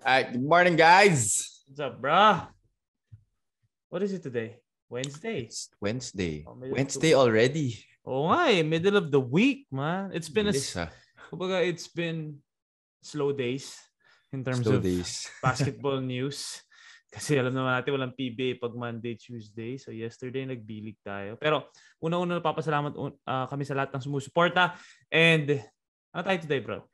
Good morning, guys. What's up, bro? What is it today? Wednesday. It's Wednesday. Oh, Wednesday already. Oh, my, middle of the week, man. It's been it's been slow days in terms of basketball news. Kasi alam naman natin walang PBA pag Monday, Tuesday. So yesterday nagbilig tayo. Pero una-una napapasalamat kami sa lahat ng sumusuporta. And ano tayo today, bro?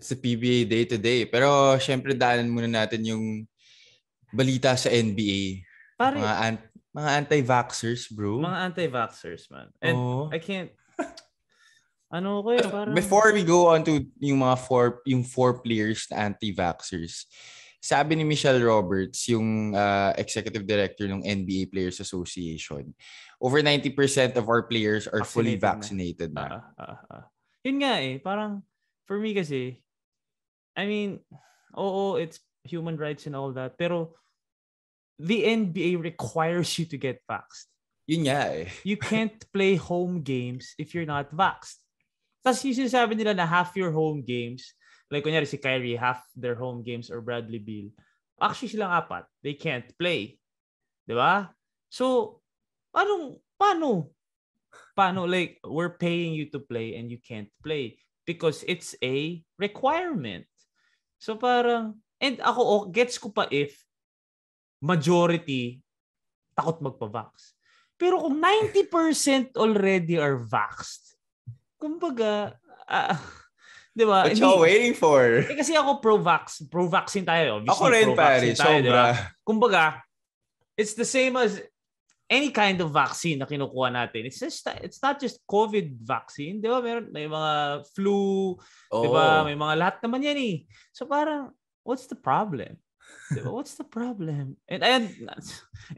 It's the PBA day today. Pero syempre daanan muna natin yung balita sa NBA. Pare, mga anti-vaxxers, bro. Mga anti-vaxxers, man. And I can't... parang... Before we go on to yung four players na anti-vaxxers, sabi ni Michelle Roberts, yung executive director ng NBA Players Association, over 90% of our players are fully vaccinated na. Yun nga parang for me kasi, I mean, it's human rights and all that, pero the NBA requires you to get vaxxed. Yun nga You can't play home games if you're not vaxxed. Tapos yung sinasabi nila na half your home games, like kunyari si Kyrie, half their home games or Bradley Beal, actually silang apat, they can't play. Diba? So, paano? Like, we're paying you to play and you can't play because it's a requirement. So parang, and ako, gets ko pa if majority takot magpa-vax. Pero kung 90% already are vaxxed, kumbaga, di ba? What you waiting for? Kasi ako pro-vaccine tayo. Obviously, ako rin, pare. Diba? Kumbaga, it's the same as any kind of vaccine na kinukuha natin. It's not just COVID vaccine, di ba? May mga flu, di ba? May mga lahat naman yan So parang, what's the problem? Diba? What's the problem? And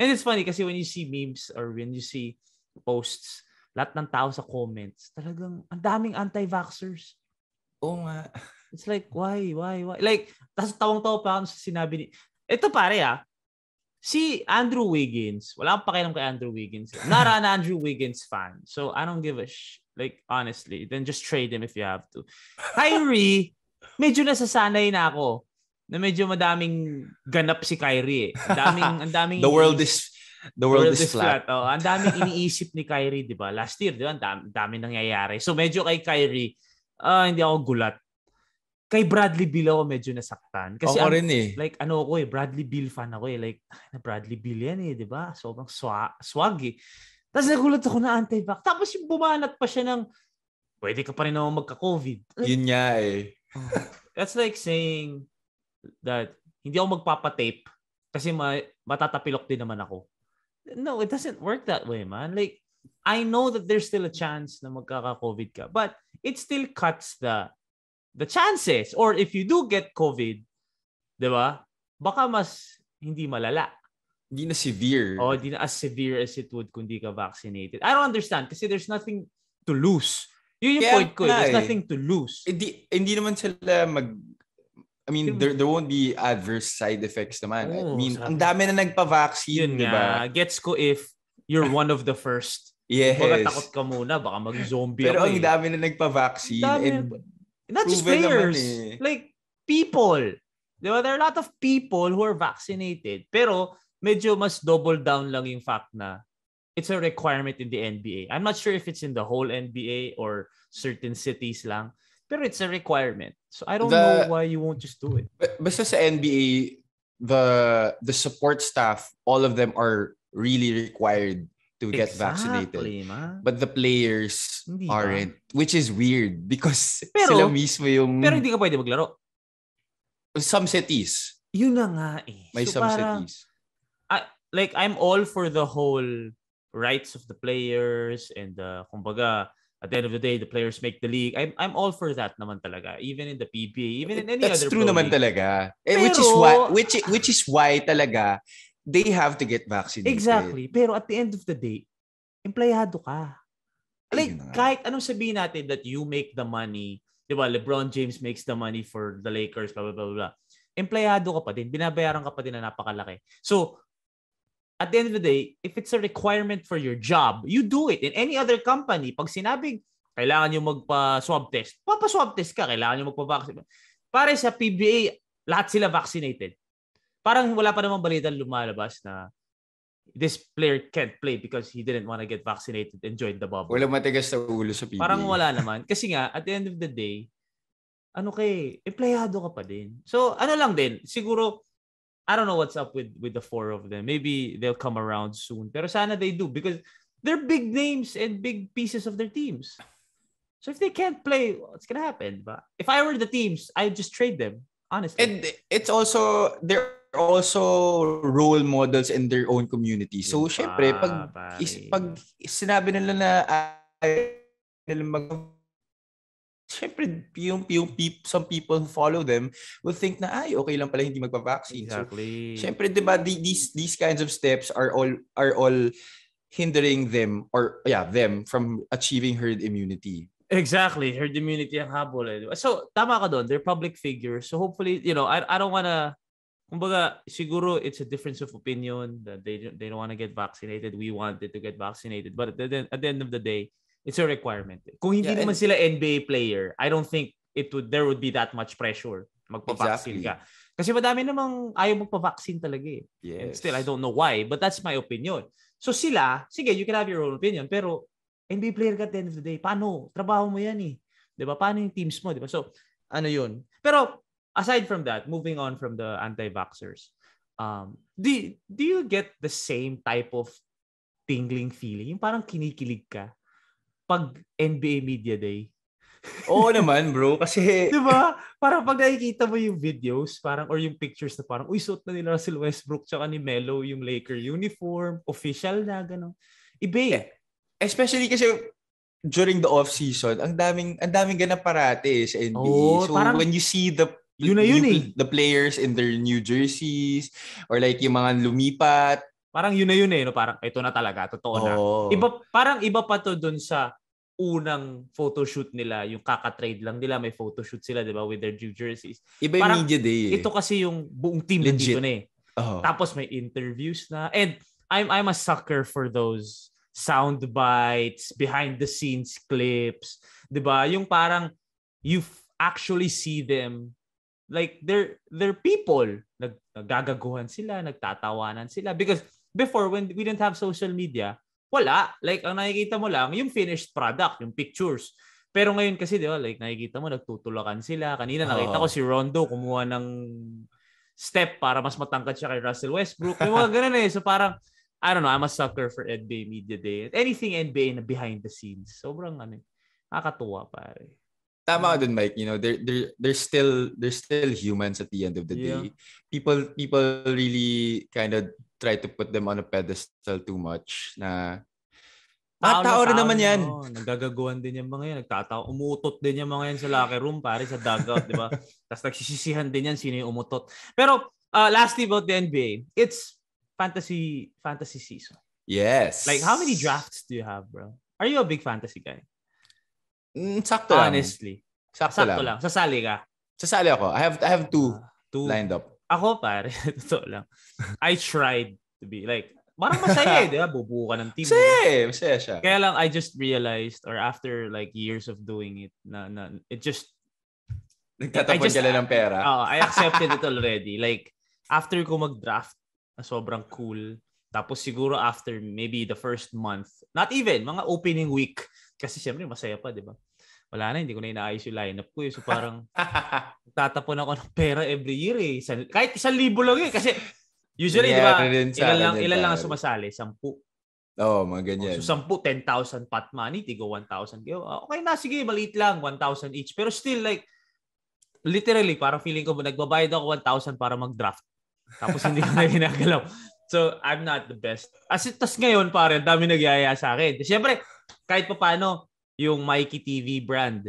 it's funny kasi when you see memes or when you see posts, lahat ng tao sa comments, talagang ang daming anti-vaxxers. Oo nga. It's like, why? Like, tas tawang-tawa pa ako sa sinabi ni... Ito pare si Andrew Wiggins, wala akong pakialam kay Andrew Wiggins. Not an Andrew Wiggins fan. So, I don't give a like, honestly, then just trade him if you have to. Kyrie, medyo nasasanay na ako na medyo madaming ganap si Kyrie Ang daming The world is flat. Ang daming iniisip ni Kyrie, 'di ba? Last year, 'di ba? Ang dami nangyayari. So medyo kay Kyrie, hindi ako gulat. Kay Bradley Beal ako medyo nasaktan kasi ako rin like Bradley Beal fan ako Like Bradley Beal yan 'di ba? Sobrang swag Tapos nagulat ako na anti-vax. Tapos yung bumanat pa siya ng pwede ka pa rin naman magka-COVID. Like, yun nga That's like saying that hindi ako magpapatape kasi matatapilok din naman ako. No, it doesn't work that way, man. Like, I know that there's still a chance na magkaka-COVID ka, but it still cuts the chances. Or if you do get COVID, di ba? Baka mas hindi malala. Hindi na severe. Hindi na as severe as it would kung di ka vaccinated. I don't understand kasi there's nothing to lose. Yun yung point ko. There's nothing to lose. Hindi naman sila there won't be adverse side effects naman. Ang dami na nagpa-vaccine, di ba? Gets ko if you're one of the first. Yes. Baka takot ka muna, baka mag-zombie Pero ang dami na nagpa-vaccine. Not just players. Like, people. Di ba? There are a lot of people who are vaccinated. Pero, medyo mas double down lang yung fact na it's a requirement in the NBA. I'm not sure if it's in the whole NBA or certain cities lang. Pero it's a requirement. So I don't know why you won't just do it. Basta sa NBA, the support staff, all of them are really required to get vaccinated. Man. But the players aren't. Which is weird because sila mismo yung... Pero hindi ka pwede maglaro. Some cities. Yun na nga May some cities. I'm all for the whole rights of the players and kumbaga, at the end of the day, the players make the league. I'm all for that naman talaga. Even in the PBA, even in any That's other true pro naman league. Talaga. Pero, which is why talaga they have to get vaccinated. Exactly. Pero at the end of the day, empleyado ka. Like, kahit anong sabihin natin that you make the money, di ba, LeBron James makes the money for the Lakers, blah, blah, blah, blah. Empleyado ka pa din. Binabayaran ka pa din na napakalaki. So, at the end of the day, if it's a requirement for your job, you do it. In any other company, pag sinabing kailangan nyo magpa-swab test, papa-swab test ka, kailangan nyo magpa-vaccine. pare sa PBA, lahat sila vaccinated. Parang wala pa namang balita lumalabas na this player can't play because he didn't want to get vaccinated and join the bubble. Wala matigas sa ulo sa PBA. Parang wala naman. Kasi nga, at the end of the day, empleyado ka pa din. So, lang din, siguro, I don't know what's up with the four of them. Maybe they'll come around soon. Pero sana they do because they're big names and big pieces of their teams. So if they can't play, what's gonna happen? But if I were the teams, I'd just trade them. Honestly. And it's also, they're also role models in their own community. So, syempre, pag sinabi nila na syempre, some people who follow them will think na, okay lang pala hindi magpa-vaccine. Exactly. So, syempre, diba, these kinds of steps are all hindering them them from achieving herd immunity. Exactly. Herd immunity ang habol. So, tama ka doon. They're public figures. So, hopefully, I don't want to, kumbaga, siguro it's a difference of opinion that they don't want to get vaccinated. We wanted to get vaccinated. But at the end of the day, it's a requirement. Kung hindi naman sila NBA player, I don't think there would be that much pressure magpa-vaccine ka. Kasi madami namang ayaw magpa-vaccine talaga eh. Yes. And still, I don't know why, but that's my opinion. So sila, sige, you can have your own opinion, pero NBA player ka at the end of the day. Paano? Trabaho mo yan eh. Diba? Paano yung teams mo? Diba? So, yun. Pero, aside from that, moving on from the anti-vaxxers, do you get the same type of tingling feeling? Yung parang kinikilig ka pag NBA Media Day? Oo naman, bro. Kasi, diba? Parang pag nakikita mo yung videos, parang, or yung pictures na parang, suot na nila Russell Westbrook tsaka ni Melo yung Laker uniform, official na, gano'n. Iba eh. Especially kasi during the off-season, ang daming ganap parati sa NBA. So when you see the players in their new jerseys or like yung mga lumipat, parang yun eh. No? Parang ito na talaga. Totoo na. Parang iba pa to dun sa unang photoshoot nila. Yung kaka-trade lang nila. May photoshoot sila, di ba? With their new jerseys. Iba yung parang media day. Ito kasi yung buong team nandito na eh. Tapos may interviews na. And I'm a sucker for those sound bites, behind the scenes clips, 'di ba? Yung parang you actually see them like they're people. Naggagaguhan sila, nagtatawanan sila because before when we didn't have social media, wala. Like ang nakikita mo lang yung finished product, yung pictures. Pero ngayon kasi 'di ba, like nakikita mo nagtutulakan sila. Kanina nakita ko si Rondo kumuha ng step para mas matangkad siya kay Russell Westbrook. Yung mga ganun eh. So parang I don't know, I'm a sucker for NBA Media Day. Anything NBA na behind the scenes. Sobrang nakakatuwa pare. Tama ka dun, Mike. They're still humans at the end of the day. People really kind of try to put them on a pedestal too much na tao rin naman yan. Nagagaguhan din yung mga yan. Umutot din yung mga yan sa locker room pare sa dugout, di ba? Tapos nagsisisihan din yan sino yung umutot. Pero lastly about the NBA, it's fantasy season. Yes. Like, how many drafts do you have, bro? Are you a big fantasy guy? Sakto lang. Honestly. Sakto lang. Sasali ka? Sasali ako. I have two lined up. Ako, pare. Totoo lang. I tried to be like, parang masaya di ba? Bubuo ka ng team. Masaya siya. Kaya lang, I just realized, or after like years of doing it, it just... Nagtatapon ka lang ng pera. I accepted it already. Like, after ko mag-draft, na sobrang cool. Tapos siguro after maybe the first month, not even, mga opening week. Kasi siyempre masaya pa, di ba? Wala na, hindi ko na inaayos yung lineup ko. So parang tatapon ako ng pera every year eh. Kahit 1,000 lang eh. Kasi usually, di ba, ilan lang ang sumasali? 10. Mga ganyan. So 10, 10,000 pot money, tigo 1,000. Okay na, sige, maliit lang, 1,000 each. Pero still like, literally, parang feeling ko, nagbabayad ako 1,000 para mag-draft. Tapos hindi ko na ginagalaw. So, I'm not the best. Tas ngayon, pare, dami nagyaya sa akin. Siyempre, kahit pa paano, yung Mikee TV brand,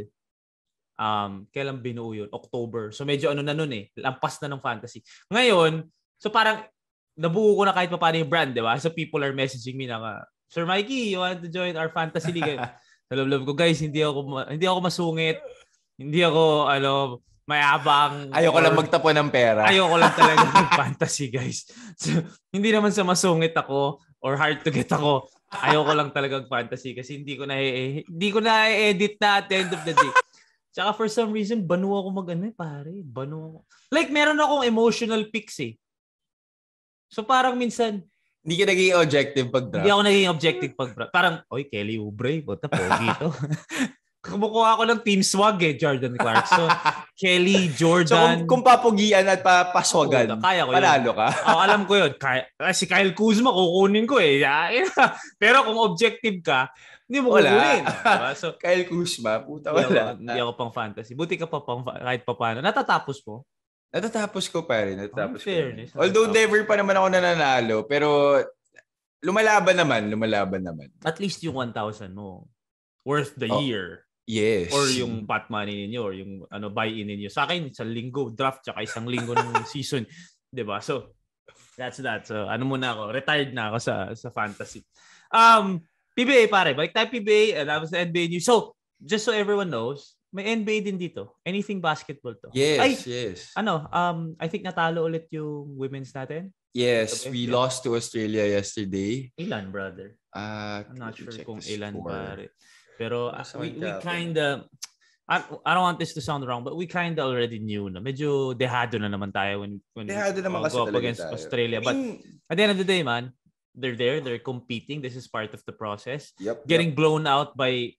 kailan binuo yun? October. So, medyo na nun eh. Lampas na ng fantasy. Ngayon, so parang, nabuo ko na kahit pa paano yung brand, di ba? So, people are messaging me na, Sir Mikee, you want to join our fantasy league? Sa love ko, guys, hindi ako masungit. Hindi ako, mayabang. Ayoko lang magtapon ng pera. Ayoko lang talaga mag-fantasy, guys. So, hindi naman sa masungit ako or hard to get ako. Ayoko lang talaga mag-fantasy kasi hindi ko na i-edit na at the end of the day. Tsaka for some reason, banu ako pare. Banu ako. Like, meron akong emotional picks eh. So parang minsan, Hindi ka naging objective pag-draft? Hindi ako naging objective pag-draft. Parang, oy, Kelly Oubre, buta pogi to. Kumukuha ako ng team swag eh, Jordan Clarkson. Kelly, Jordan. So kung papugian at papaswagan, kaya ko panalo ka? Alam ko yun. Si Kyle Kuzma, kukunin ko eh. Pero kung objective ka, hindi mo kukunin. Diba? So, Kyle Kuzma, puta wala. Hindi ako pang fantasy. Buti ka pa kahit pa paano. Natatapos mo? Natatapos ko pa rin. Fairness. Although never pa naman ako nananalo, pero lumalaban naman. At least yung 1,000 mo. Worth the year. Yes. Or yung pot money ninyo or yung buy-in ninyo. Sa akin, isang linggo draft tsaka isang linggo ng season. Diba? So, that's that. So, muna ako. Retired na ako sa fantasy. PBA pare. Balik tayo PBA. Tapos sa NBA news. So, just so everyone knows, may NBA din dito. Anything basketball to. Yes. I think natalo ulit yung women's natin. Yes, we lost to Australia yesterday. Ilan, brother? I'm not sure kung ilan pare. Pero we kind of, I don't want this to sound wrong, but we kind of already knew na medyo dehado na naman tayo when go up against Australia. But at the end of the day, man, they're there, they're competing. This is part of the process. Getting blown out by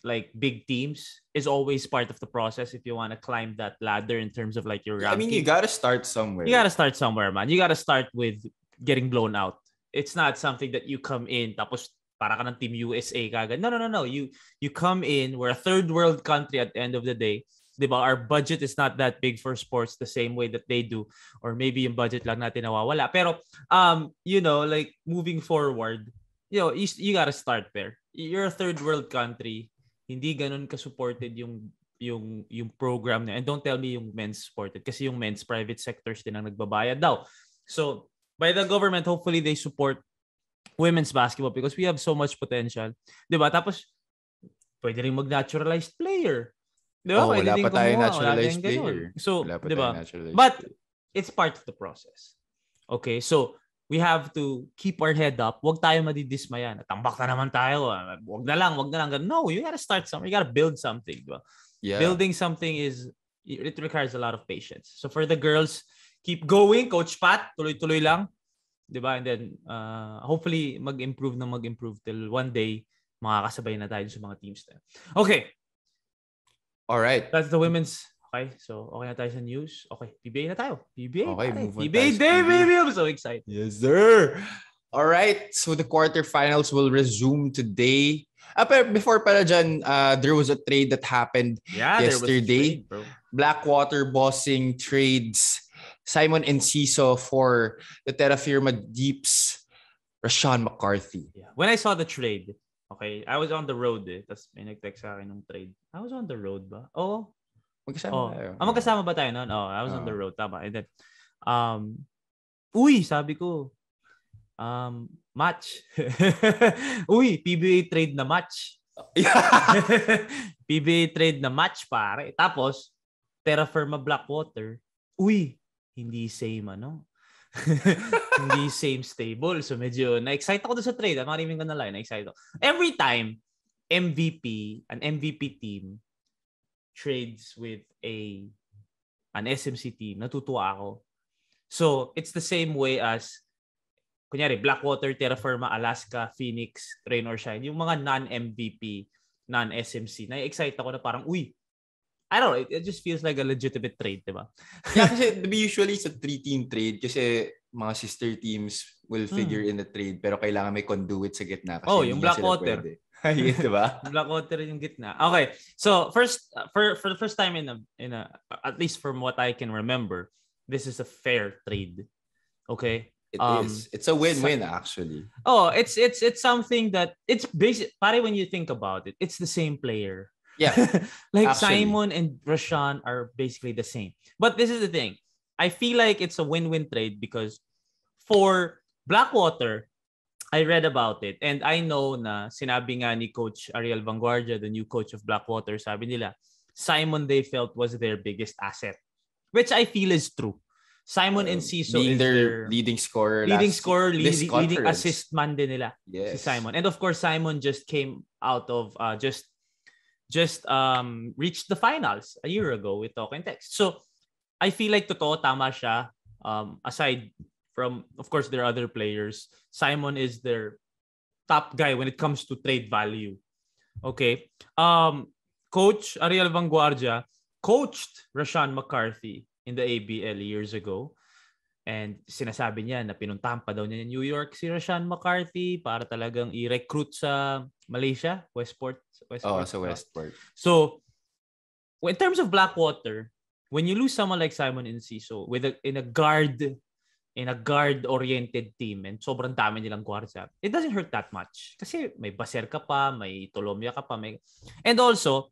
like big teams is always part of the process if you want to climb that ladder in terms of like your ranking. You got to start somewhere. You got to start somewhere, man. You got to start with getting blown out. It's not something that you come in tapos para ka ng Team USA kagad. No. You come in, we're a third world country at the end of the day. Diba? Our budget is not that big for sports the same way that they do. Or maybe yung budget lang natin nawawala. Pero, like moving forward, you gotta start there. You're a third world country. Hindi ganun ka-supported yung program niya. And don't tell me yung men's supported. Kasi yung men's private sectors din ang nagbabayad daw. So, by the government, hopefully they support women's basketball because we have so much potential. Diba? Tapos, pwede rin mag-naturalized player. Diba? Wala pa tayo naturalized player. So, diba? But, it's part of the process. Okay? So, we have to keep our head up. Huwag tayo madidismaya. Natambak na naman tayo. Huwag na lang. No, you gotta start something. You gotta build something. Diba? Yeah. Building something it requires a lot of patience. So, for the girls, keep going. Coach Pat, tuloy-tuloy lang. Diba? And then, hopefully, mag-improve till one day, makakasabay na tayo sa mga teams na. Okay. Alright. That's the women's. Okay. So, okay na tayo sa news. Okay. PBA na tayo. PBA. Okay, move on. PBA day, baby. I'm so excited. Yes, sir. Alright. So, the quarterfinals will resume today. Pero before pala dyan, there was a trade that happened yesterday. There was a trade, bro. Blackwater bossing trades Simon Enciso for the Terra Firma Deeps, Rashawn McCarthy. Yeah. When I saw the trade, okay, I was on the road Tapos may nag-text sa akin ng trade. I was on the road ba? Oo. Magkasama tayo. Magkasama ba tayo noon? I was on the road. Tama. And then, sabi ko, match. PBA trade na match. PBA trade na match, pare. Tapos, Terra Firma Blackwater. Hindi same hindi same stable. So medyo na-excite ako doon sa trade. I'm not even gonna lie, na-excite ako. Every time an MVP team trades with an SMC team, natutuwa ako. So it's the same way as kunyari Blackwater, Terra Firma, Alaska, Phoenix, Rain or Shine. Yung mga non-MVP, non-SMC, na-excite ako na parang I don't know. It just feels like a legitimate trade, diba? Yeah, kasi usually it's a 3-team trade kasi mga sister teams will figure in the trade pero kailangan may conduit sa gitna kasi yung Blackwater. Diba? Blackwater yung gitna. Okay. So, for the first time in a at least from what I can remember, this is a fair trade. Okay? It is. It's a win-win actually. It's something that it's basic. Pare, when you think about it, it's the same player. Yeah. Like actually. Simon and Rashawn are basically the same. But this is the thing. I feel like it's a win-win trade because for Blackwater, I read about it and I know na sinabi nga ni Coach Ariel Vanguardia, the new coach of Blackwater, sabi nila, Simon they felt was their biggest asset, which I feel is true. Simon Enciso is their leading scorer, leading assist man din nila. Yes. Si Simon. And of course, Simon just came out of just just reached the finals a year ago with Talk and Text. So I feel like totoo, tama siya. Aside from, of course, there are other players, Simon is their top guy when it comes to trade value. Okay. Coach Ariel Vanguardia coached Rashawn McCarthy in the ABL years ago. And sinasabi niya na pinuntahan pa daw niya New York si Rashawn McCarthy para talagang i-recruit sa Malaysia, Westport. Sa Westport. So, in terms of Blackwater, when you lose someone like Simon Enciso in a guard-oriented team and sobrang dami nilang guards, it doesn't hurt that much. Kasi may Baser ka pa, may Tolomia ka pa. And also,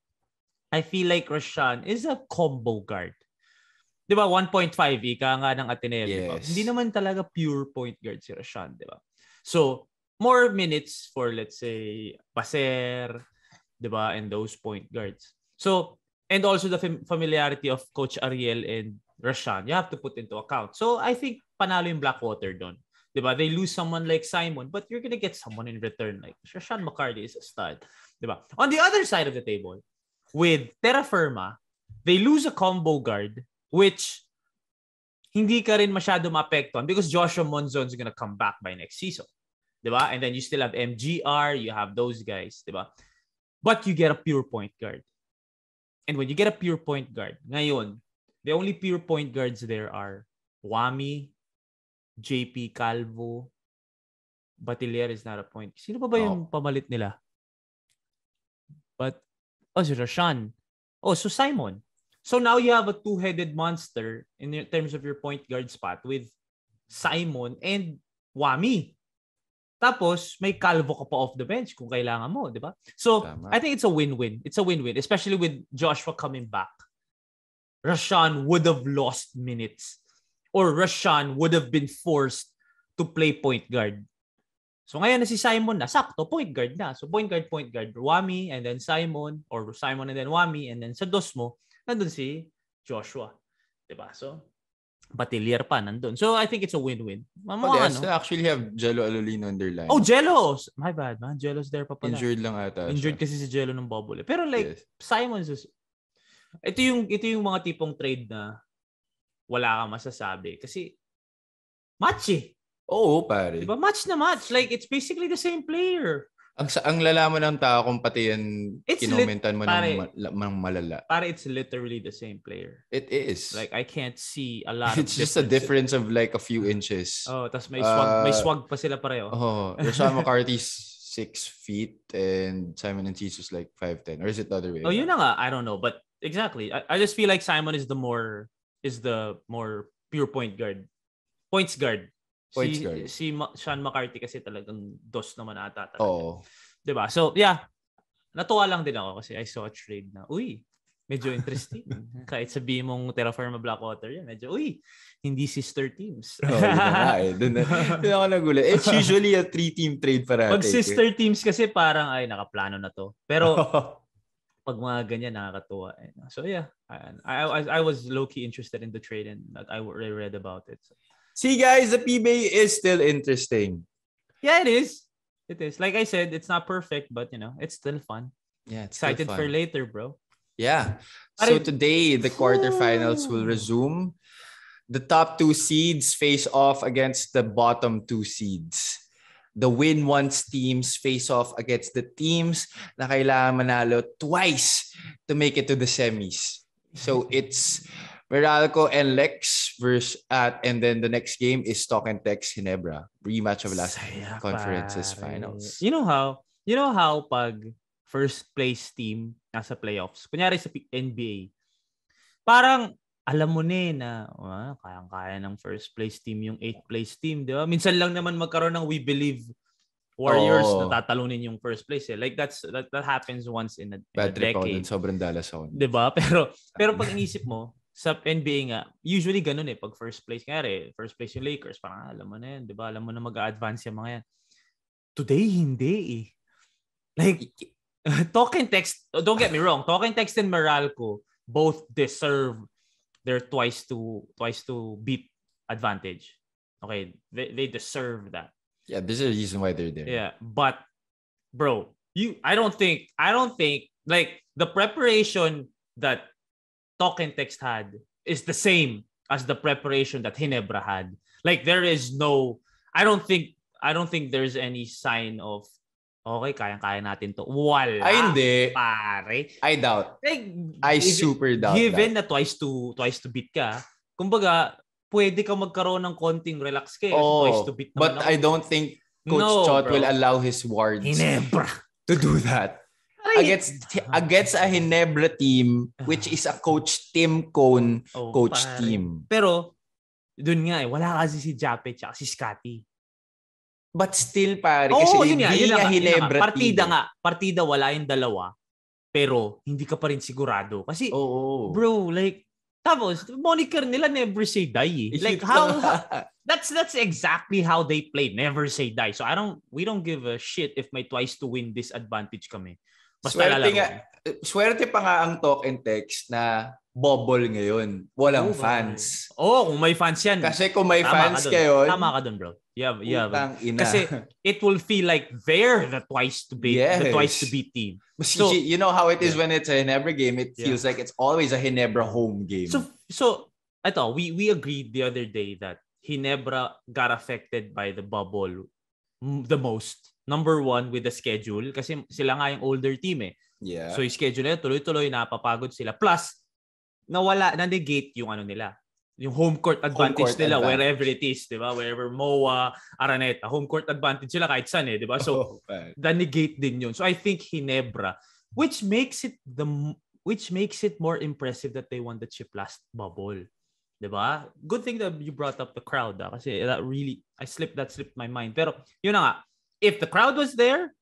I feel like Rashawn is a combo guard. Di ba? 1.5, ika nga ng Ateneo. Yes. Diba? Hindi naman talaga pure point guard si Rashawn. Di ba? So, more minutes for, let's say, Baser, di ba? And those point guards. So, and also the familiarity of Coach Ariel and Rashawn, you have to put into account. So, I think panalo yung Blackwater doon. Di ba? They lose someone like Simon, but you're gonna get someone in return. Like, Rashawn McCarthy is a stud. Di ba? On the other side of the table, with Terra Firma, they lose a combo guard, which hindi ka rin masyado maapektuhan because Joshua Monzon's gonna come back by next season. Diba? And then you still have MGR, you have those guys. Diba? But you get a pure point guard. And when you get a pure point guard, ngayon, the only pure point guards there are Wami, JP Calvo, Batilier is not a point. Sino pa ba yung pamalit nila? Si Rashawn. So Simon. So now you have a two-headed monster in terms of your point guard spot with Simon and Wami. Tapos, may Calvo ka pa off the bench kung kailangan mo, di ba? So, tama. I think it's a win-win. It's a win-win, especially with Joshua coming back. Rashawn would have lost minutes or Rashawn would have been forced to play point guard. So ngayon na si Simon na, sakto, point guard na. So point guard, Wami, and then Simon, or Simon and then Wami, and then sa dos mo, nandun si Joshua. Diba? So, Batilier pa nandun. So I think it's a win-win. They actually have Jello Alolino on their line. Oh, Jello! My bad, man. Jello's there pa pala. Injured lang ata. Injured kasi si Jello ng bubble. Pero like, yes. Simon's is... Ito yung mga tipong trade na wala kang masasabi. Kasi, match eh. Oo, pare. Diba? Match na match. Like, it's basically the same player. Ang lalaman ng tao kung pati yan kinomentan mo ng malala. Pare, it's literally the same player. It is. Like, I can't see a lot it's just a difference of like a few inches. Oh, tas may swag pa sila pareho. Oh, Rashawn McCarthy's 6 feet and Simon Enciso's like 5'10". Or is it the other way? Oh, yun na nga. I don't know. But exactly. I just feel like Simon is the more pure point guard. Points guard. Si Sean McCarthy kasi talagang dos naman ata. Oo. Diba? So, yeah. Natuwa lang din ako kasi I saw a trade na, medyo interesting. Kahit sabihin mong Terra Firma Blackwater yan, medyo, hindi sister teams. Doon ako nagulat. It's usually a 3-team trade para. Pag sister teams kasi parang, nakaplano na to. Pero, pag mga ganyan, nakakatuwa. So, yeah. I was low-key interested in the trade and I read about it. So. See, guys, the PBA is still interesting. Yeah, it is. It is. Like I said, it's not perfect, but, it's still fun. Yeah, it's excited still fun. For later, bro. Yeah. So today, the quarterfinals will resume. The top 2 seeds face off against the bottom 2 seeds. The win-once teams face off against the teams na kailangan manalo twice to make it to the semis. So it's Meralco and Lex and then the next game is Talk and Text Ginebra. Rematch of last conference's finals. You know how pag first place team nasa playoffs, kunyari sa NBA, parang alam mo na kayang-kaya ng first place team yung 8th place team, di ba? Minsan lang naman magkaroon ng We Believe Warriors na tatalunin yung first place eh. Like that happens once in a decade. Sobrang dalas ako. Di ba? Pero pag inisip mo, sa NBA nga, usually ganun eh. Pag first place, kaya first place yung Lakers, parang alam mo na yan, di ba? Alam mo na mag-a-advance yung mga yan. Today, hindi eh. Like, Talk and Text, don't get me wrong, Talk and Text and Meralco both deserve their twice to beat advantage. Okay, they deserve that. Yeah, there's a reason why they're there. Yeah, but bro, I don't think like the preparation that Talk and Text had is the same as the preparation that Ginebra had. Like there is no, I don't think there's any sign of okay, kayang-kaya natin to. Wala. Ay, hindi. Pare. I doubt. Like, I super doubt given that. na twice to beat ka, kumbaga, pwede ka magkaroon ng konting relax kayo. Twice to beat naman but I don't think Coach Chot will allow his wards Ginebra to do that. Against a Ginebra team, which is a Coach Tim Cone team. Pero, dun nga wala kasi si Jape at si Scotty. But still, pare, kasi yun nga, Ginebra partida team. Partida wala yung dalawa, pero hindi ka pa rin sigurado. Kasi, bro, like, tapos, moniker nila never say die. Like, how that's exactly how they play, never say die. So, we don't give a shit if may twice to win disadvantage kami. Basta swerte pa nga ang Talk and Text na bubble ngayon. Walang fans. Kung may fans yan. Kasi kung may fans kayo, tama ka dun, bro. Yeah. Kasi it will feel like they're the twice to beat team. So, you know how it is when it's a Ginebra game, it feels like it's always a Ginebra home game. So ito, we agreed the other day that Ginebra got affected by the bubble the most. Number one, with the schedule. Kasi sila nga yung older team eh. Yeah. So yung schedule nila, tuloy-tuloy, napapagod sila. Plus, na-negate yung nila. Yung home court advantage nila wherever it is, di ba? Wherever MOA, Araneta, home court advantage sila kahit saan eh, di ba? So, na-negate din yun. So I think Ginebra, which makes it more impressive that they won the chip last bubble. Diba? Good thing that you brought up the crowd. Kasi that slipped my mind. Pero yun na nga, if the crowd was there,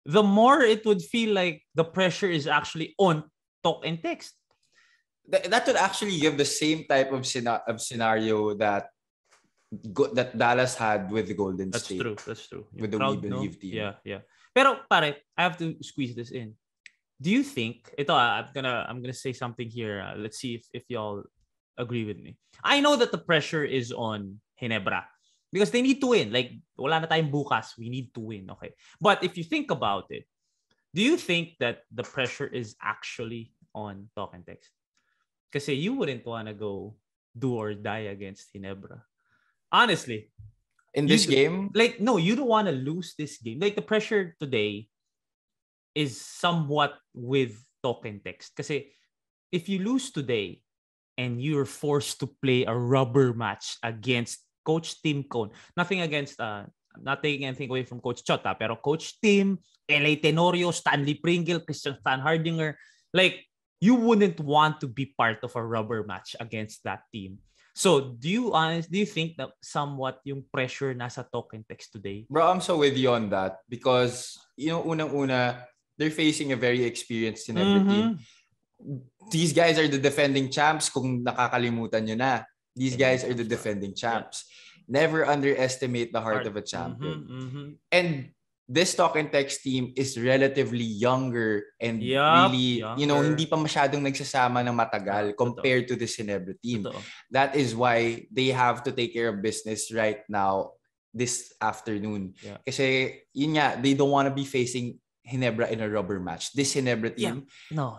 the more it would feel like the pressure is actually on Talk and Text. That would actually give the same type of scenario that Dallas had with the Golden State. That's true. With the We Believe team. Yeah. Pero pare, I have to squeeze this in. Do you think, I'm gonna say something here. Let's see if y'all agree with me. I know that the pressure is on Ginebra because they need to win. Like, wala na tayong bukas. We need to win. Okay. But if you think about it, do you think that the pressure is actually on Talk and Text? Kasi you wouldn't want to go do or die against Ginebra. Honestly. In this game? Like, no, you don't want to lose this game. Like, the pressure today is somewhat with Talk and Text. Kasi if you lose today and you're forced to play a rubber match against Coach Tim Cone, nothing not taking anything away from Coach Chota, pero Coach Tim, L.A. Tenorio, Stanley Pringle, Christian Stan Hardinger, like, you wouldn't want to be part of a rubber match against that team. So, do you think that somewhat yung pressure nasa Talk and Text today? Bro, I'm so with you on that because, unang-una, they're facing a very experienced Ginebra team. These guys are the defending champs kung nakakalimutan nyo na. These guys are the defending champs. Never underestimate the heart of a champion. And this Talk and Text team is relatively younger and really, hindi pa masyadong nagsasama ng matagal compared to the Ginebra team. That is why they have to take care of business right now, this afternoon. Kasi, yun nga, they don't want to be facing Ginebra in a rubber match. This Ginebra team. No.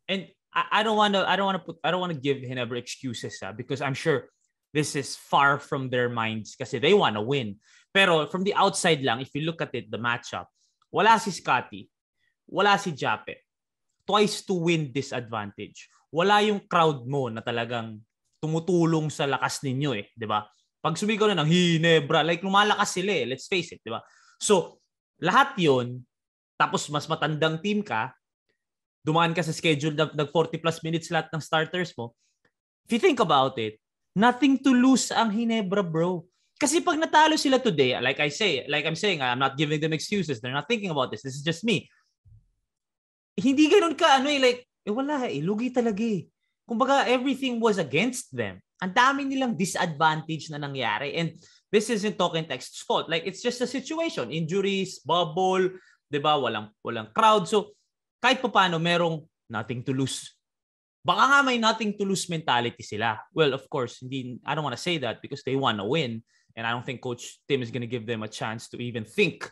And I don't want to give Ginebra excuses because I'm sure this is far from their minds kasi they want to win. Pero from the outside lang, if you look at it, the matchup, wala si Scotty, wala si Jape. Twice to win disadvantage. Wala yung crowd mo na talagang tumutulong sa lakas ninyo eh, 'di ba? Pag sumigaw na ng Ginebra, like lumalakas sila eh, let's face it, 'di ba? So, lahat 'yon, tapos mas matandang team ka, dumaan ka sa schedule nag 40 plus minutes lahat ng starters mo. If you think about it, nothing to lose ang Ginebra, bro. Kasi pag natalo sila today, like I'm saying, I'm not giving them excuses. They're not thinking about this. This is just me. Hindi ganun ka, wala lugi talaga eh. Kumbaga, everything was against them. Ang dami nilang disadvantage na nangyari. And this isn't Talk and Text's fault. Like, it's just a situation. Injuries, bubble, diba? Walang crowd. So, kahit pa paano, merong nothing to lose. Baka nga may nothing to lose mentality sila. Well, of course, I don't want to say that because they want to win. And I don't think Coach Tim is going to give them a chance to even think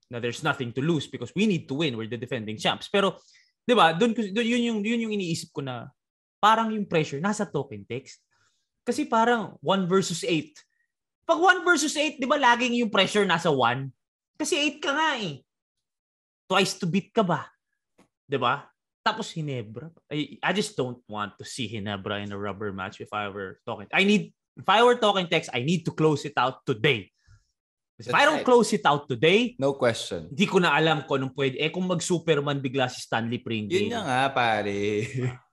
that there's nothing to lose because we need to win. We're the defending champs. Pero 'Di ba? Yun yung iniisip ko na parang yung pressure nasa token text. Kasi parang 1 versus 8. Pag 1 versus 8, 'di ba laging yung pressure nasa 1? Kasi 8 ka nga eh. Twice to beat ka ba? 'Di ba? Tapos Hinebra. I just don't want to see Hinebra in a rubber match if I were talking. If I were talking text, I need to close it out today. If I don't close it out today, no question. Hindi ko na alam kung anong pwede. Kung mag-Superman bigla si Stanley Pringle. Yun nga pare.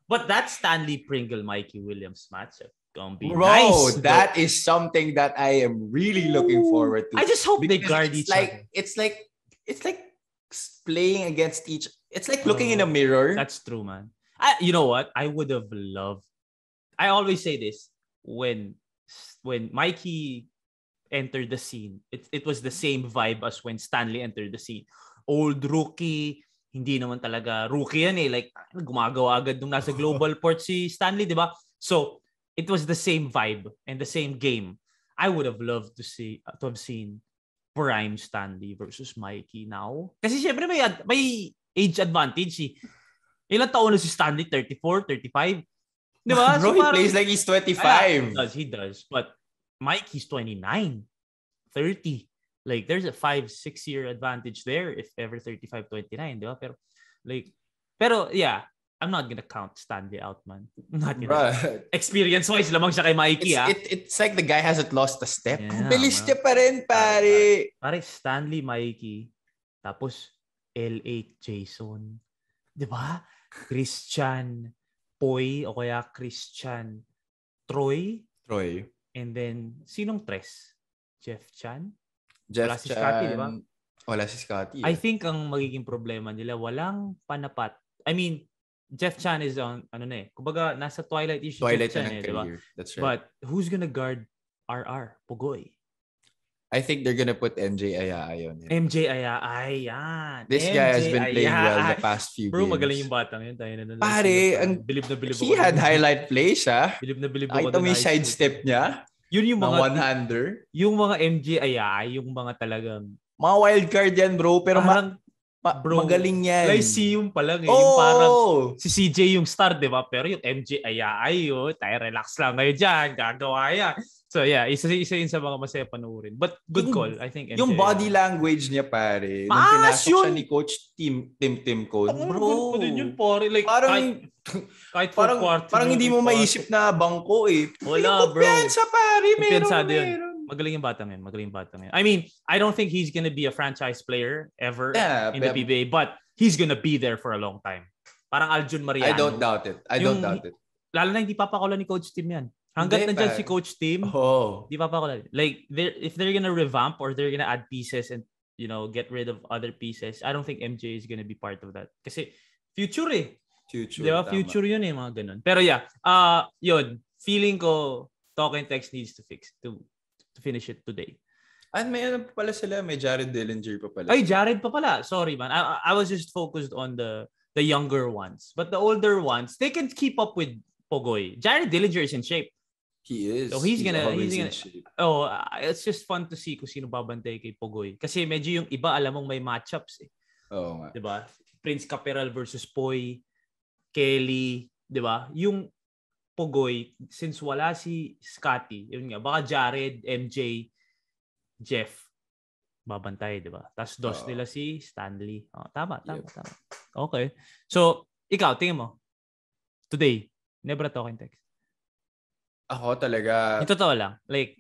But that Stanley Pringle Mikey Williams match gonna be Bro, nice. That is something that I am really looking forward to. I just hope they guard each other. It's like playing against each. It's like looking in a mirror. That's true, man. You know what? I would have loved. I always say this when Mikey entered the scene. It was the same vibe as when Stanley entered the scene. Old rookie, hindi naman talaga rookie yan eh. Like, gumagawa agad nung nasa Global Port si Stanley, di ba? So, it was the same vibe and the same game. I would have loved to have seen prime Stanley versus Mikey now. Kasi syempre may age advantage eh. Ilang taon na si Stanley? 34, 35? Di ba? Bro, so he plays like he's 25. He does. But Mikey's 29, 30. Like, there's a 5-6 year advantage there if ever 35-29, di ba? Pero yeah, I'm not gonna count Stanley out, man. I'm not gonna. Experience-wise, lamang siya kay Mikey, It's like the guy hasn't lost a step. Yeah, bilis niya pa rin, pare. Pare, Stanley, Mikey, tapos L8 Jason. Di ba? Christian Poy, o kaya Christian Troy. And then, sinong tres? Jeff Chan? Wala si Scotty, di ba? Wala si Scotty. I think ang magiging problema nila, walang panapat. I mean, Jeff Chan is on, kumbaga, nasa twilight issue. Twilight Jeff Chan, na ng career. Diba? That's right. But, who's gonna guard RR? Pugoy. I think they're gonna put MJ Ayala on him. MJ Ayala, yan. This guy has been playing well the past few games. Bro, magaling yung batang yun. Pare, he had highlight plays, Bilib na bilib ako. Nakita mo yung sidestep niya? Yun yung mga one-hander. Yung mga MJ Ayala, yung mga talagang mga wild card yan, bro. Pero bro, magaling yan. Lyceum pa lang eh. Yung parang si CJ yung star, di ba? Pero yung MJ Ayala, tayo relax lang ngayon dyan. Gagawa yan. So yeah, isa yun sa mga masaya panoorin. But good call, I think. Yung body language niya, pare. Nung pinasok siya ni Coach Tim Cone. Bro. Yun, pare. Like, kahit parang hindi mo maisip na bangko eh. Wala, bro. Kumpiyansa, pare. Meron. Magaling yung batang yun. I mean, I don't think he's gonna be a franchise player ever in the PBA, but he's gonna be there for a long time. Parang Aljun Mariano. I don't doubt it. Lalo na hindi papakulan ni Coach Tim yan. Hanggat nandyan si Coach Tim, di papakulan. Like, if they're gonna revamp or they're gonna add pieces and, get rid of other pieces, I don't think MJ is gonna be part of that. Kasi future eh. Future. Di ba? Future yun eh, mga ganun. Pero yeah, yun. Feeling ko, Talk and Text needs to fix to finish it today. And may ano pa pala sila, may Jared Dillinger pa pala. Ay, Jared pa pala. Sorry, man. I was just focused on the younger ones. But the older ones, they can keep up with Pogoy. Jared Dillinger is in shape. He is. So he's gonna in shape. It's just fun to see kung sino babantay kay Pogoy. Kasi medyo yung iba, alam mong may matchups eh. Oo nga. Diba? Prince Caperal versus Poy, Kelly, diba? Yung Pogoy, since wala si Scotty, yun nga, baka Jared, MJ, Jeff, babantay, diba? Tapos dos nila si Stanley. Tama. Okay. So, ikaw, tingin mo, today, never talking text. Ako talaga. Ito totoo lang. Like,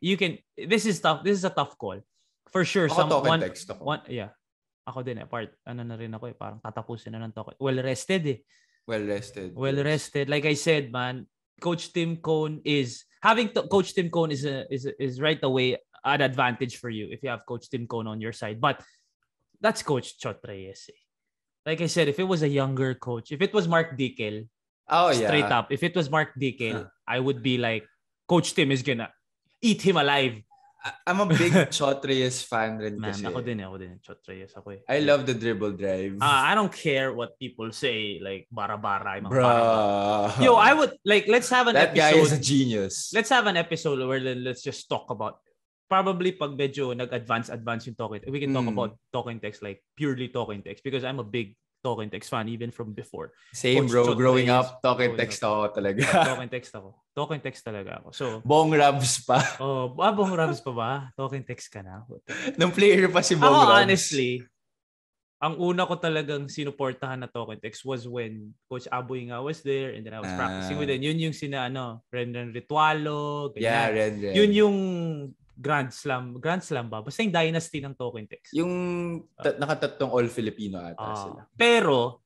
this is tough. This is a tough call. For sure. Ako talking text ako. Yeah. Ako din eh. Ano na rin ako eh. Parang tatapusin na ng talk. Well-rested eh. Well-rested. Like I said, man, Coach Tim Cone is Coach Tim Cone is right away an advantage for you if you have Coach Tim Cone on your side. But that's Coach Chot Reyes. Eh. Like I said, if it was a younger coach, if it was Mark Dickel, straight up, if it was Mark Dickel, I would be like, Coach Tim is gonna eat him alive. I'm a big Chot Reyes fan rin kasi. Man, ako din. Chot Reyes ako eh. I love the dribble drive. I don't care what people say, like, bara-bara. Bruh. Yo, I would, like, let's have an that episode. That guy is a genius. Let's have an episode where let's just talk about, probably pag medyo nag-advance yung talking, we can talk about talking text, like, purely talking text, because I'm a big talk and text fan even from before. Same, Coach bro. Chot Growing Reyes, up, talk and text ako talaga. talk and text ako. Talk and text talaga ako. So, Bong Rabs pa. Bong Rams pa ba? Talk and text ka na. Nung player pa si Bong Ako, Rabs. honestly, ang una ko talagang sinuportahan na talk and text was when Coach Aboy nga was there and then I was practicing with him. Yun yung Renren Ritualo, ganyan. Yeah, Ren. Yun yung Grand Slam ba? Basta yung dynasty ng talk and text. Yung nakatatlong all-Filipino ata sila. Pero,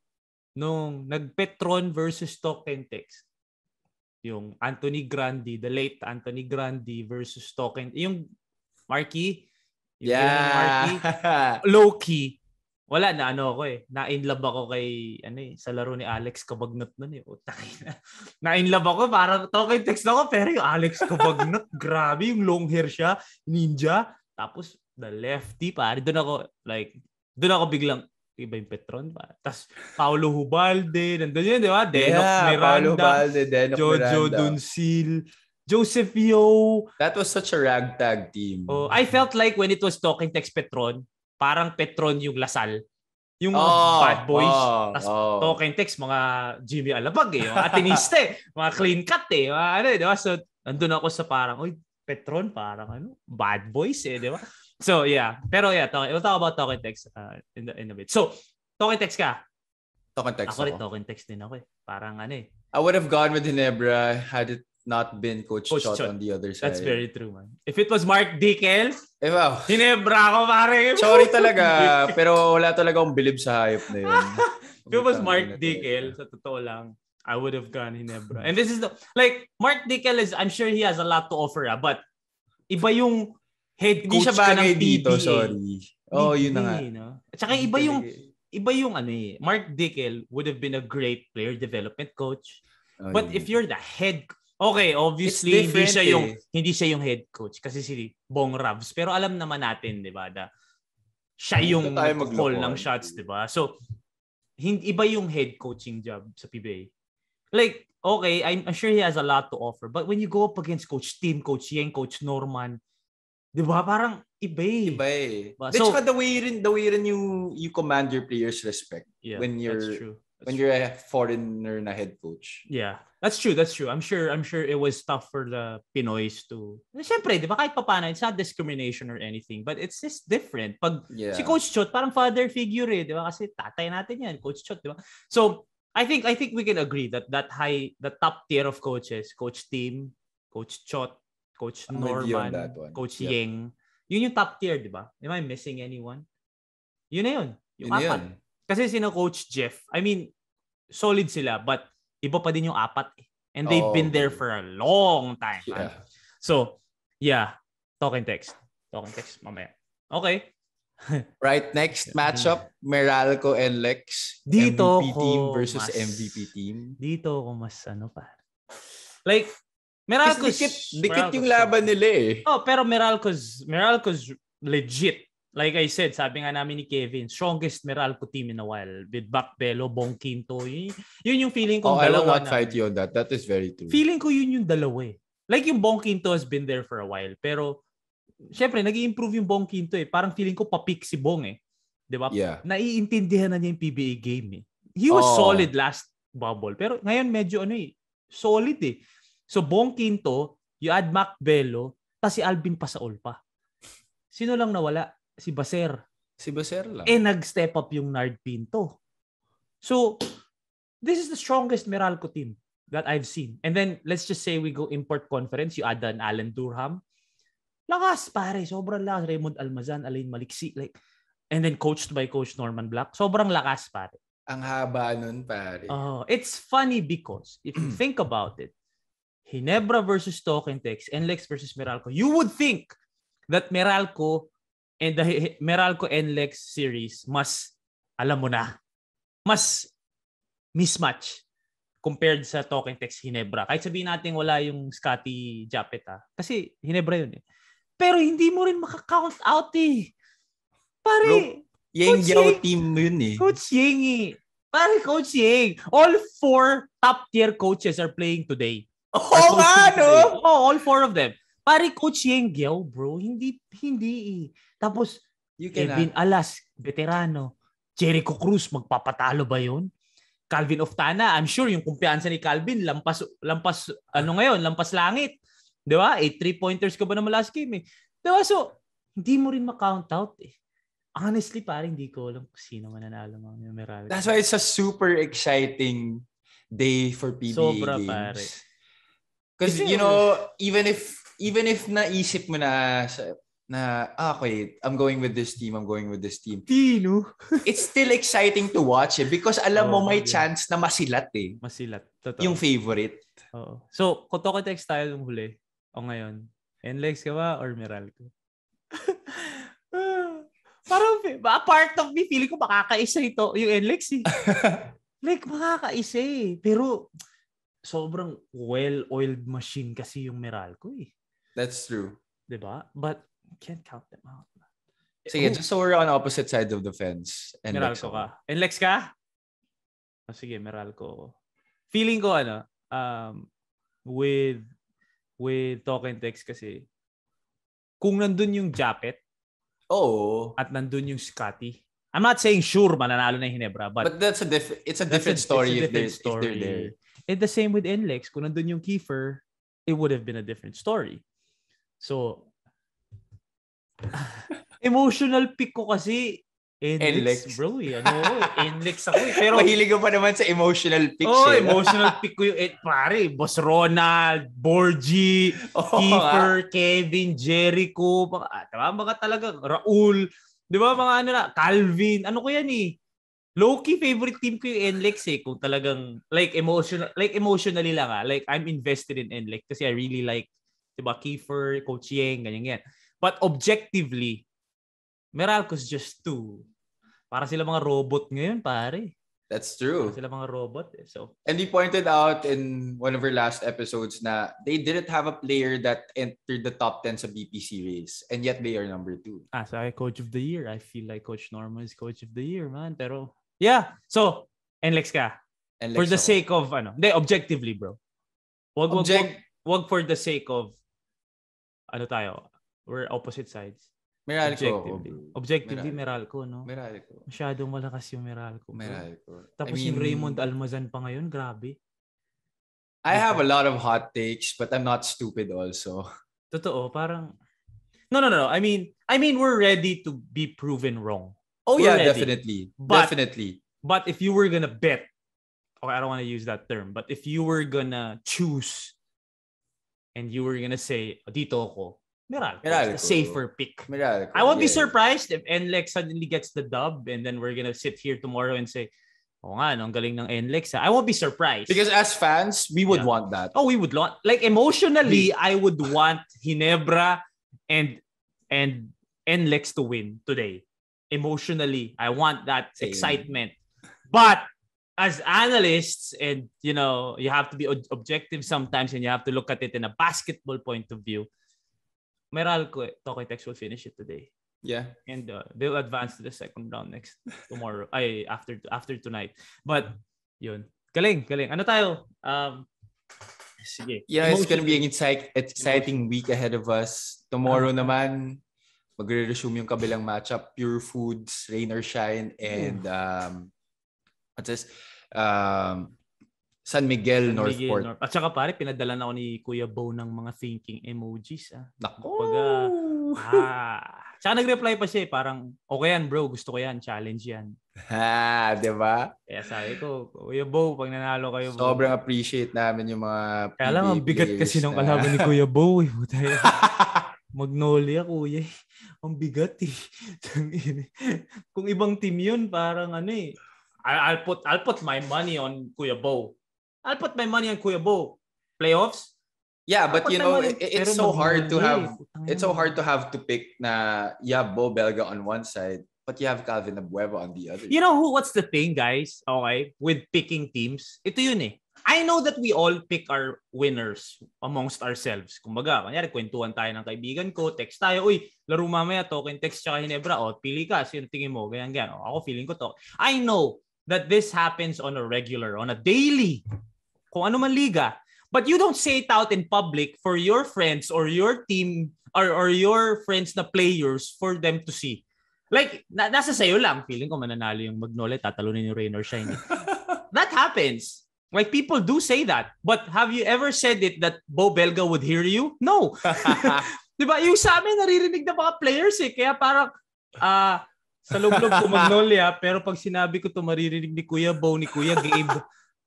nung nag-Petron versus talk and text, yung Anthony Grandi, the late Anthony Grandi versus talk and yung Marky, yung Marky, low-key, wala na ako na-inlove ako kay sa laro ni Alex Cabagnot nun na-inlove ako, parang talk and text ako, pero yung Alex Cabagnot, grabe, yung long hair siya, ninja, tapos the lefty, pare, doon ako biglang, iba yung Petron ba? Tapos Paulo Hubalde, nandun yun, di ba? Denok Miranda, Paulo Hubalde, Denok Jojo Miranda. Duncil, Joseph Yo. That was such a ragtag team. I felt like when it was talking text Petron, parang Petron yung Lasal. Yung mga bad boys. Tapos talking text, mga Jimmy Alabag mga Atenista mga clean cut mga di ba? So, nandun ako sa parang, Petron, parang bad boys di ba? So, yeah. Pero yeah, we'll talk about talk and text in a bit. So, talk and text ka? Talk and text ako. Rin talk and text din ako Parang I would have gone with Ginebra had it not been Coach Chot on the other side. That's very true, man. If it was Mark Dickel, wow. Ginebra ako, pare. Sorry talaga, pero wala talaga akong bilib sa hayop na yun. If it was Mark Dickel, sa totoo lang, I would have gone Ginebra. And this is Mark Dickel I'm sure he has a lot to offer, but iba yung head coach hindi siya bagay ka ng dito, PBA. sorry. Yun na nga. No? At saka iba yung Mark Dickel would have been a great player development coach. But if you're the head obviously hindi siya yung head coach kasi si Bong Rabs, pero alam naman natin, 'di ba, siya yung call ng shots, 'di ba? So iba yung head coaching job sa PBA. I'm sure he has a lot to offer, but when you go up against Coach Tim, Coach Yeng, Coach Norman, 'di ba? Parang iba So the way rin you command your players respect when you're a foreigner na head coach. Yeah, that's true. I'm sure it was tough for the Pinoys to. Siyempre, 'di ba, kahit papaano, it's not discrimination or anything, but it's just different. Pag si Coach Chot, parang father figure 'di ba? Kasi tatay natin 'yan, Coach Chot, 'di ba? So, I think we can agree that the top tier of coaches, Coach Tim, Coach Chot, Coach Norman, Coach Yeng, yun yung top tier, 'di ba? Am I missing anyone? Yun na yun. Yung apat. Kasi sino Coach Jeff, I mean, solid sila, but iba pa din yung apat and they've been there for a long time. Yeah. So, yeah, talk and text mamaya. Okay. Right, next matchup, Meralco and Lex. Dito MVP team versus MVP team. Dito ako mas Meralco's dikit yung laban nila pero Meralco's legit. Like I said, sabi nga namin ni Kevin, strongest Meralco team in a while. With Bacbelo, Bong Quinto. Yun yung feeling ko. I will not fight you on that. That is very true. Feeling ko yun yung dalawa yung Bong Quinto has been there for a while. Pero, syempre, nag-i-improve yung Bong Quinto Parang feeling ko papik si Bong Diba? Yeah. Naiintindihan na niya yung PBA game He was solid last bubble. Pero ngayon medyo solid So, Bong Quinto, you add Bacbelo, tas si Alvin Pasaol pa. Sino lang nawala? Si Baser lang. Nag-step up yung Nard Pinto. So, this is the strongest Meralco team that I've seen. And then, let's just say we go import conference, you add an Alan Durham. Lakas, pare. Sobrang lakas. Raymond Almazan, Alain Maliksi. And then coached by Coach Norman Black. Sobrang lakas, pare. Ang haba nun, pare. It's funny because if you think about it, Ginebra versus Talk and Text, NLEX versus Meralco, you would think that Meralco and the Meralco NLEX series mas mismatch compared sa Talk and Text Ginebra. Kahit sabihin natin wala yung Scotty Japet kasi Ginebra yun Pero hindi mo rin makakount out Pare, Yeng Yao team yun Coach Yeng Pare, Coach Yeng. All 4 top tier coaches are playing today. All 4 of them. Pare, Coach Yeng Yao, bro. Hindi Tapos, Kevin Alas, veterano. Jericho Cruz, magpapatalo ba yun? Calvin Oftana, I'm sure yung kumpiyansa ni Calvin, lampas langit. Di ba? 8 3-pointers ka ba naman last game eh? Di ba? So, hindi mo rin ma-count out eh. Honestly, parang hindi ko alam kung sino mananalo mga Meralco. That's why it's a super exciting day for PBA Sobra, games. pare. Because, even if naisip mo na okay, I'm going with this team. Tino. It's still exciting to watch because alam mo may chance na masilat eh. Masilat. Totoo. Yung favorite. Oo. So, kung text tayo ng huli, o ngayon, NLEX ka ba or Meralco? Parang, part of me, feeling ko makakaisa ito, yung NLEX eh. Like, makakaisa eh. Pero, sobrang well-oiled machine kasi yung Meralco eh. That's true. Diba? But, can't count them out. Sige, just so we're on opposite sides of the fence. Meralco ka. NLEX ka? Sige, Meralco. Feeling ko, with talk and text kasi, kung nandun yung Japet, at nandun yung Scotty, I'm not saying sure mananalo na yung Hinebra, but that's it's a different story if they're there. And the same with NLEX, kung nandun yung Kiefer, it would have been a different story. So, emotional pick ko kasi NLEX, bro. NLEX ako eh. Pero mahilig ka pa naman sa emotional picks. Emotional pick ko yung pare, Boss Ronald, Borgie, Kiefer, Kevin, Jericho, mga talaga, Raul, di ba mga Calvin, ano ko yan eh. Low-key favorite team ko yung NLEX eh. Kung talagang, emotionally lang Like, I'm invested in NLEX kasi I really like, di ba, Kiefer, Coach Yeng, ganyan. But objectively, Meralco's just too. Para sila mga robot ngayon, pare. That's true. Para sila mga robot eh. So. And we pointed out in one of our last episodes na they didn't have a player that entered the top 10 sa BPC race. And yet they are number 2. So Coach of the Year. I feel like Coach Norma is Coach of the Year, man. Pero, yeah. So, NLEX ka. NLEX for the sake of, objectively, bro. Wag for the sake of, we're opposite sides. Meralco. Objectively, Meralco, no? Meralco. Masyadong malakas yung Meralco. Meralco. Tapos yung Raymond Almazan pa ngayon, grabe. I have a lot of hot takes, but I'm not stupid also. Totoo, parang... No. I mean, we're ready to be proven wrong. We're ready. Definitely. But if you were gonna bet, okay, I don't want to use that term, but if you were gonna choose and you were gonna say, dito ako, Meralco. The safer pick. Meralco, I won't be surprised if NLEX suddenly gets the dub and then we're gonna sit here tomorrow and say, ang galing ng NLEX. I won't be surprised. Because as fans, we would want that. We would want. Like, emotionally, I would want Hinebra and NLEX to win today. Emotionally, I want that excitement. But as analysts, and, you have to be objective sometimes and you have to look at it in a basketball point of view, Meralco, Tokoy Tex will finish it today. Yeah. And they'll advance to the second round tomorrow. After tonight. But, yun. Galing. Ano tayo? Sige. Yeah, it's gonna be an exciting week ahead of us. Tomorrow naman, magre-resume yung kabilang matchup. Pure Foods, Rain or Shine, and what's this? San Miguel, Northport. At saka pare, pinadala na ako ni Kuya Bo ng mga thinking emojis. Nako! Tsaka nag-reply pa siya parang, okay yan bro, gusto ko yan, challenge yan. Diba? Kaya sabi ko, Kuya Bo, pag nanalo kayo, sobrang appreciate namin yung mga PBA. Kaya lang, ang bigat kasi ng kalaban ni Kuya Bo. Magnolia, kuya. Ang bigat eh. Kung ibang team yun, parang I'll put my money on Kuya Bo. I'll put my money on Kuya Bo. Playoffs? Yeah, but it's so hard to have to pick na you have Bo Belga on one side, but you have Calvin Abueva on the other. You know what's the thing, guys? Okay, with picking teams, ito yun eh. I know that we all pick our winners amongst ourselves. Kumbaga, kanyari, kwentuhan tayo ng kaibigan ko, text tayo, uy, laro mamaya, token text tsaka Hinebra, pili ka, sino tingin mo, ganyan. Ako feeling ko to. I know that this happens on a regular, on a daily, kung ano man liga. But you don't say it out in public for your friends or your team or your friends na players for them to see. Like, nasa sayo lang. Feeling ko mananalo yung Magnolia, tatalunin yung rain or shine. That happens. Like, people do say that. But have you ever said it that Bo Belga would hear you? No. Diba? Yung sa amin, naririnig na mga players eh. Kaya parang, sa loob-loob ko Magnolia, pero pag sinabi ko to maririnig ni Kuya Bo, ni Kuya Gabe,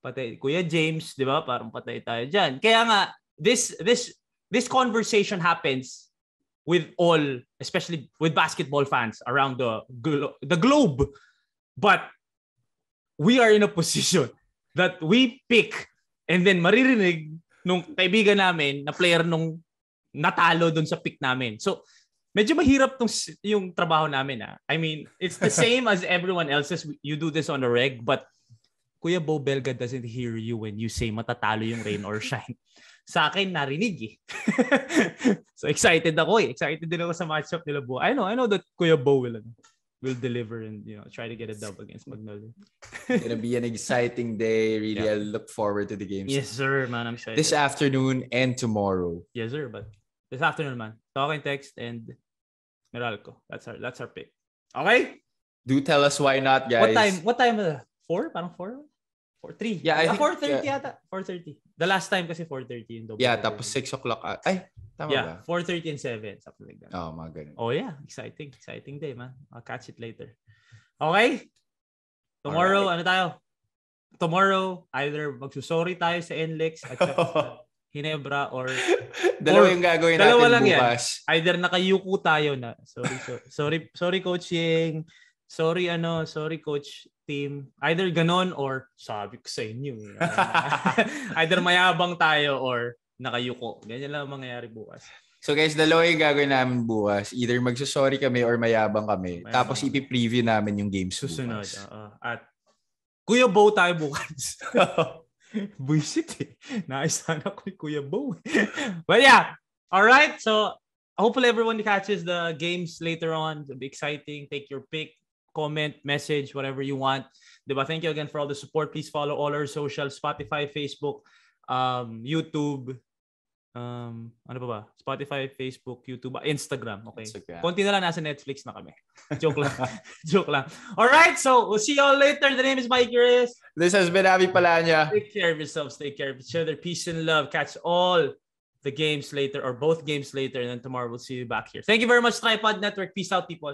patay, Kuya James, diba? Parang patay tayo dyan. Kaya nga, this conversation happens with all, especially with basketball fans around the globe. But we are in a position that we pick and then maririnig nung kaibigan namin na player nung natalo dun sa pick namin. So, medyo mahirap yung trabaho namin. I mean, it's the same as everyone else's. You do this on a reg, but Kuya Bo Belga doesn't hear you when you say matatalo yung rain or shine. Sa akin, narinig eh. So, excited ako eh. Excited din ako sa matchup nila Bo. I know that Kuya Bo will deliver and try to get a dub against Magnolia. It's gonna be an exciting day. Really, I look forward to the games. Yes, sir, man. I'm excited. This afternoon and tomorrow. Yes, sir. But this afternoon, man. Talk and text and Meralco. That's our pick. Okay? Do tell us why not, guys. What time? 4? Parang 4? 3. Yeah, I think 4:30 yata. 4:30. The last time kasi 4:30 yung double. Yeah, tapos 6 o'clock. Ay, tama ba? 4:30 and 7. Something like that. Oh, mga ganun. Oh yeah, exciting. Exciting day, man. I'll catch it later. Okay? Tomorrow, ano tayo? Tomorrow, either magsusorry tayo sa NLEX at sa Hinebra or dalawa yung gagawin natin bukas. Yan. Either nakayuko tayo na. Sorry coaching. Sorry coach team. Either ganon or sabi ko sa inyo. Either mayabang tayo or nakayuko. Ganyan lang ang mangyayari bukas. So guys, dalawa yung gagawin namin bukas. Either magsusorry kami or mayabang kami. Tapos ipi-preview namin yung games susunod. Bukas. At Kuya Bo tayo bukas. Buisit eh. Naisan ako ni Kuya Bo. But yeah. Alright. So hopefully everyone catches the games later on. It'll be exciting. Take your pick. Comment, message, whatever you want. Diba? Thank you again for all the support. Please follow all our socials, Spotify, Facebook, YouTube, ano pa ba? Spotify, Facebook, YouTube, Instagram. Okay. Instagram. Konti na lang, nasa Netflix na kami. Joke lang. Joke lang. Alright, so we'll see you all later. The name is Mikee Reyes. This has been Abby Palanya. Take care of yourselves. Take care of each other. Peace and love. Catch all the games later or both games later. And then tomorrow we'll see you back here. Thank you very much, Tripod Network. Peace out, people.